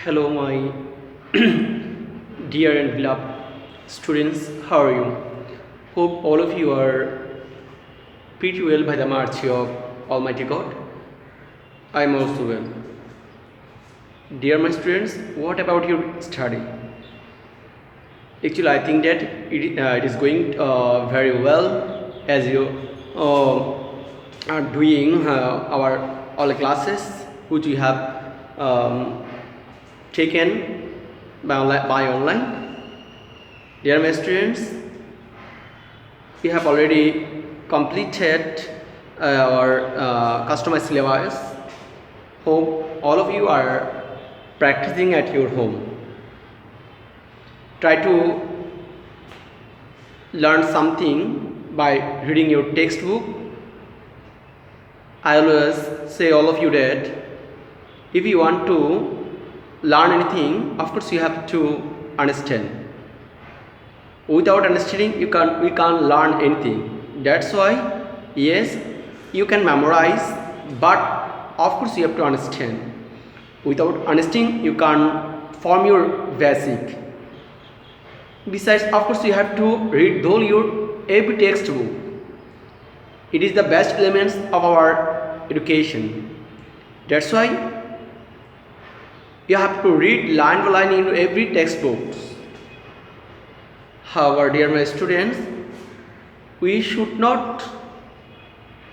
Hello, my dear and beloved students. How are you? Hope all of you are pretty well by the mercy of Almighty God. I am also well. Dear my students, what about your study? Actually, I think that it is going very well as you are doing our all classes which we have taken by online. Dear my students, we have already completed our customized syllabus. Hope all of you are practicing at your home. Try to learn something by reading your textbook. I always say all of you that if you want to learn anything, of course you have to understand. Without understanding, we can't learn anything. That's why, yes, you can memorize, but of course you have to understand. Without understanding, you can't form your basic. Besides, of course, you have to read every textbook. It is the best elements of our education. That's why you have to read line by line into every textbook. However, dear my students,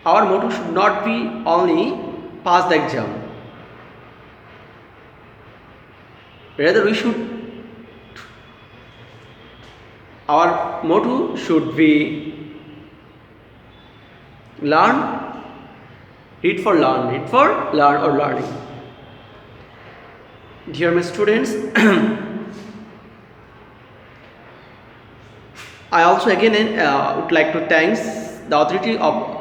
our motto should not be only pass the exam. Rather, our motto should be learn, read for learn or learning. Dear my students, I also again would like to thank the authority of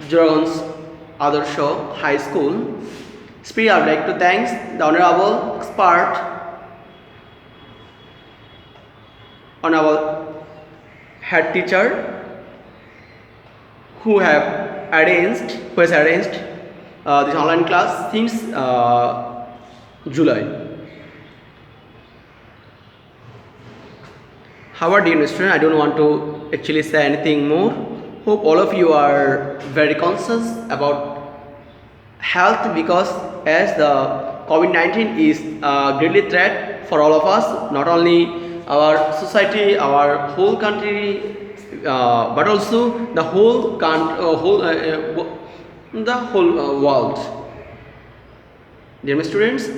Juraganj Adarsha High School. Especially I would like to thank the honorable expert, honorable head teacher who has arranged this online class since July. However, dear students, I don't want to actually say anything more. Hope all of you are very conscious about health, because as the COVID-19 is a deadly threat for all of us, not only our society, our whole country, but also the whole world. Dear my students,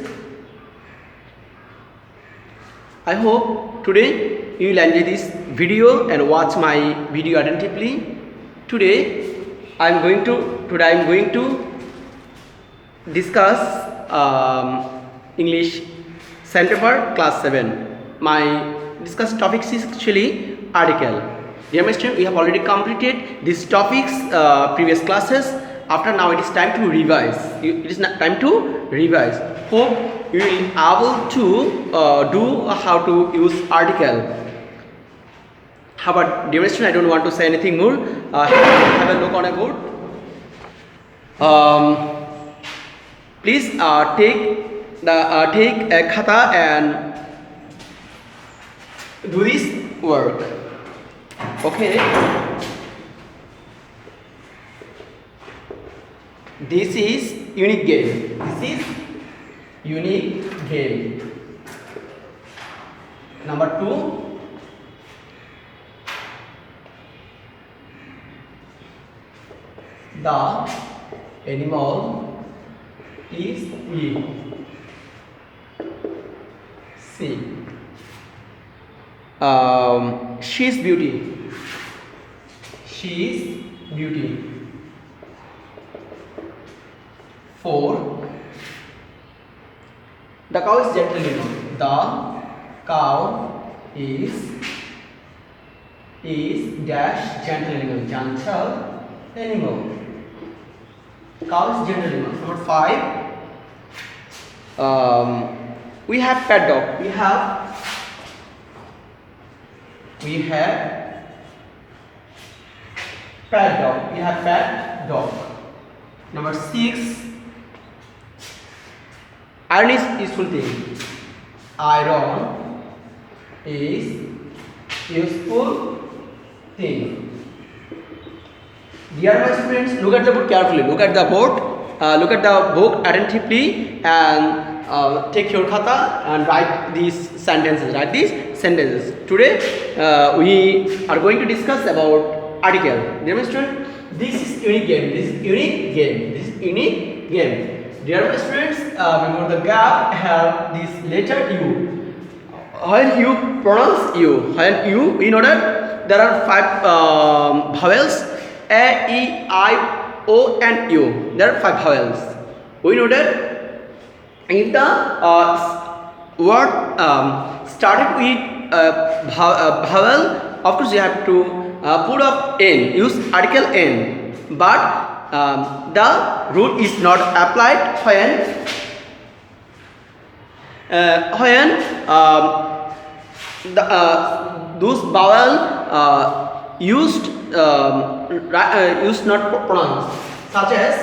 I hope today you will enjoy this video and watch my video attentively. Today I am going to discuss English Center for Class 7. My discussed topics is actually article. Dear my students, we have already completed these topics previous classes. After now, it is time to revise. It is time to revise. Hope you will be able to do how to use article. However, dear my students, I don't want to say anything more. Have a look on a board. Please take a khata and do this work. Okay. This is unique game. Number 2. The animal is big. C. She is beauty. 4. The cow is gentle animal. The cow is dash gentle animal. Gentle animal. Cow is gentle animal. Number 5. We have pet dog. We have pet dog. Number 6. Iron is useful thing. Iron is useful thing. Dear my students, look at the book carefully. Look at the board. Look at the book attentively and take your khata and write these sentences. Write these sentences. Today we are going to discuss about article. Dear my students, this is unique game. This is unique game. This is unique game. Dear my students, remember the gap have this letter U. When you pronounce U, when U, in order there are 5 vowels: A, E, I, O, and U. There are 5 vowels. In order, if the word started with vowel, of course you have to put up N, use article N. But the rule is not applied when those vowel used not pronounced, such as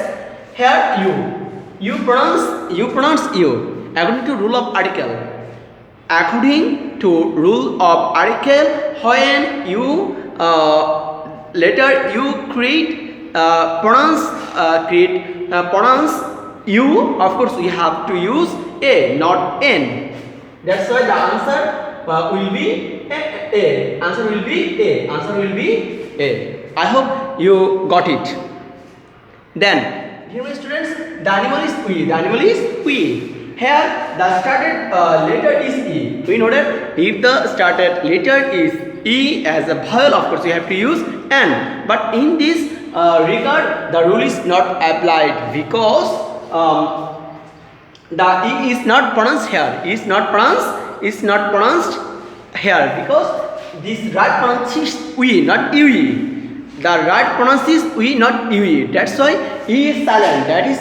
here you pronounce you according to rule of article. According to rule of article, when you later you pronounce you, of course we have to use A, not N. That's why the answer will be A. Answer will be A. Answer will be A. I hope you got it. Then, dear my students, the animal is we. The animal is we. Here, the started letter is E. We know that if the started letter is E as a vowel, of course you have to use N. But in this regard, the rule is not applied because the E is not pronounced here. E is not pronounced here because this right pronounce is we, not UE. The right pronounce is we, not UE. That's why E is silent. That is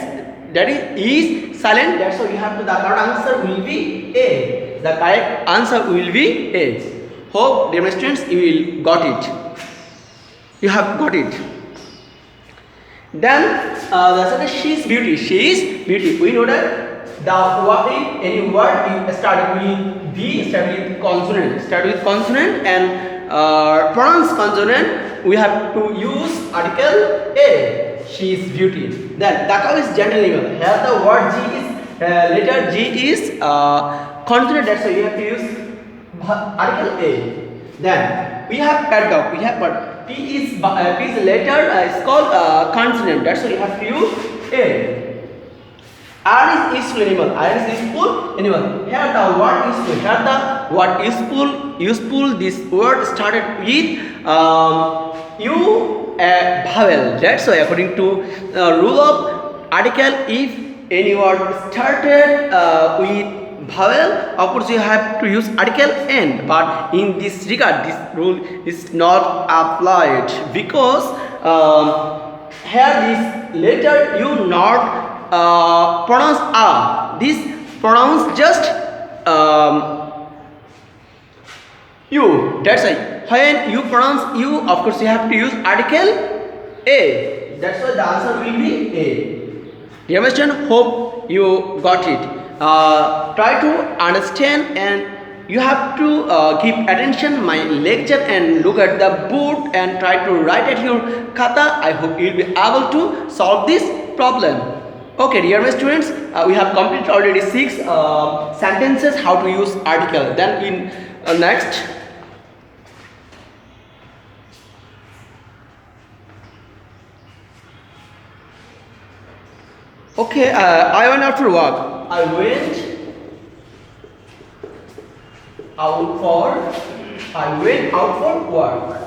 E is silent. That's why you have to. The correct answer will be A. The correct answer will be A. Hope, dear students, you will got it. You have got it. Then the second, she is beauty. She is beauty. We know that the word in any word start with B, start with consonant and pronounce consonant. We have to use article A. She is beauty. Then the cow is gentle animal. Here the word G is letter G is consonant. That's why you have to use article A. Then we have pet dog. We have but P is letter is called consonant. That's why you have to use A. Iron is useful animal. Iron is useful animal. Here the word useful. Here the word useful. This word started with U vowel. That's why according to rule of article, if any word started with vowel, of course you have to use article N. But in this regard, this rule is not applied because here this letter U not pronounce A. This pronounce just U. That's why when you pronounce U, of course you have to use article A. That's why the answer will be A. Dear my student, hope you got it. Try to understand and you have to give attention my lecture and look at the board and try to write at your khata. I hope you will be able to solve this problem. Okay, dear my students, we have completed already 6 sentences how to use article. Then in next. Okay, I went out for work. I went out for work.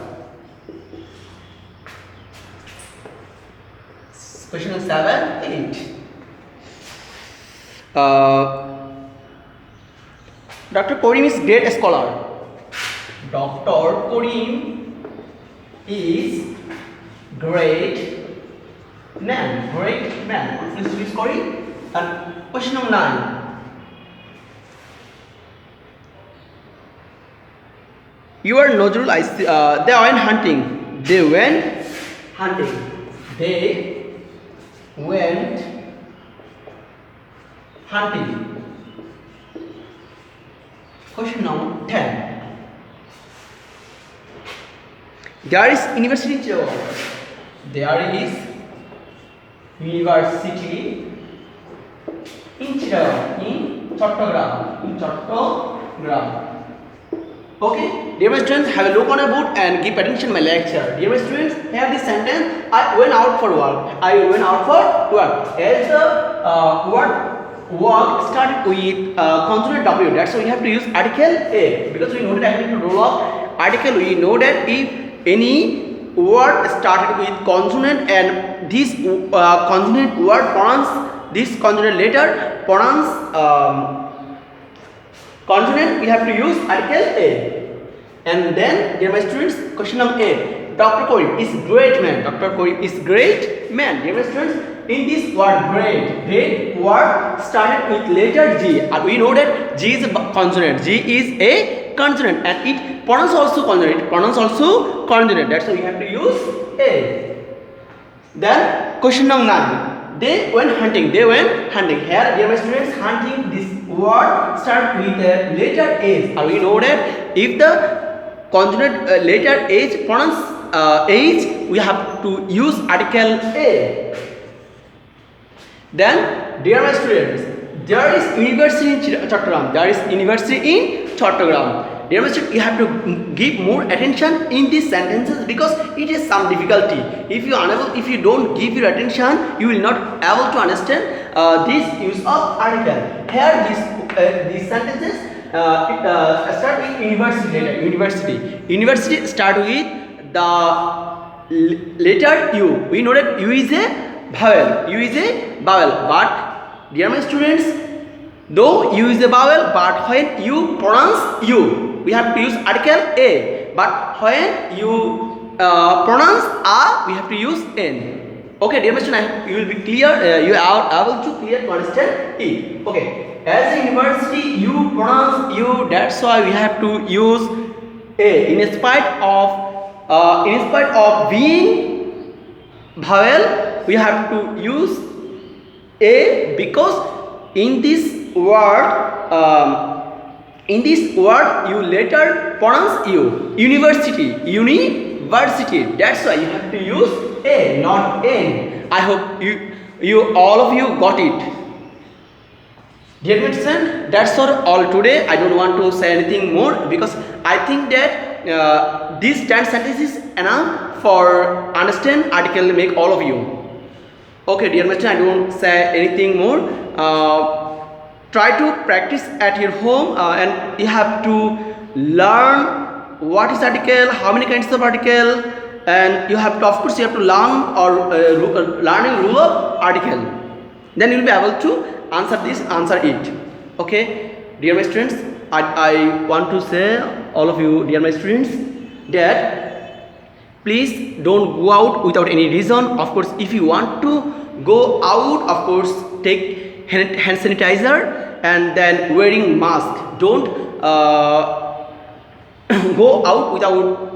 Question 7, 8. Dr. Karim is great scholar. Dr. Karim is great man. Please Karim. And question number 9. You are Nozrul. They went hunting. They went hunting. Question number 10. There is university in Chittagong. There is university in Chittagong, in Chattogram. Okay, dear my students, have a look on a book and give attention to my lecture. Dear my students, here this sentence: I went out for work. I went out for work. As the word work started with consonant W, that's why we have to use article A, because we know that according to rule of article, we know that if any word started with consonant and this consonant word pronounce this consonant letter pronounce consonant, we have to use article A. And then, dear my students, question number 8. Dr. Karim is great man. Dr. Karim is great man. Dear my students, in this word great word started with letter G. And we know that G is a consonant. G is a consonant and it pronounces also consonant. It pronounces also consonant. That's why we have to use A. Then, question number 9. They went hunting. They went hunting. Here, dear my students, hunting, this word start with the letter H. And we know that if the consonant letter H pronounce H, we have to use article A. Then, dear my students, there is university in Chattogram. There is university in Chattogram. Dear my students, you have to give more attention in these sentences because it is some difficulty. If you don't give your attention, you will not able to understand this use of article. Here, these sentences start with university. University start with the letter U. We know that U is a vowel. U is a vowel. But dear my students, though U is a vowel, but when you pronounce U, we have to use article A. But when you pronounce A, we have to use N. Okay, dear my students, you will be clear. You are able to clear to understand it. Okay. As a university, you pronounce U. That's why we have to use A. In spite of being vowel, we have to use A because in this word, you later pronounce U. University. That's why you have to use A, not N. I hope you all of you got it. Dear students, that's all today. I don't want to say anything more because I think that these 10 sentences is enough for understand article make all of you. Okay, dear students, I don't say anything more. Try to practice at your home and you have to learn what is article, how many kinds of article, and you have to, of course, you have to learn or learning rule of article. Then you will be able to answer it. Okay, dear my students, I want to say all of you, dear my students, that please don't go out without any reason. Of course, if you want to go out, of course, take hand sanitizer and then wearing mask. Don't go out without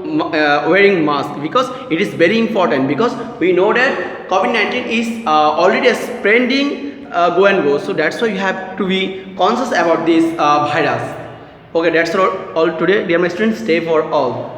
wearing mask because it is very important, because we know that COVID-19 is already spreading go and go, so that's why you have to be conscious about this virus. Okay, that's all today, dear my students. Stay for all.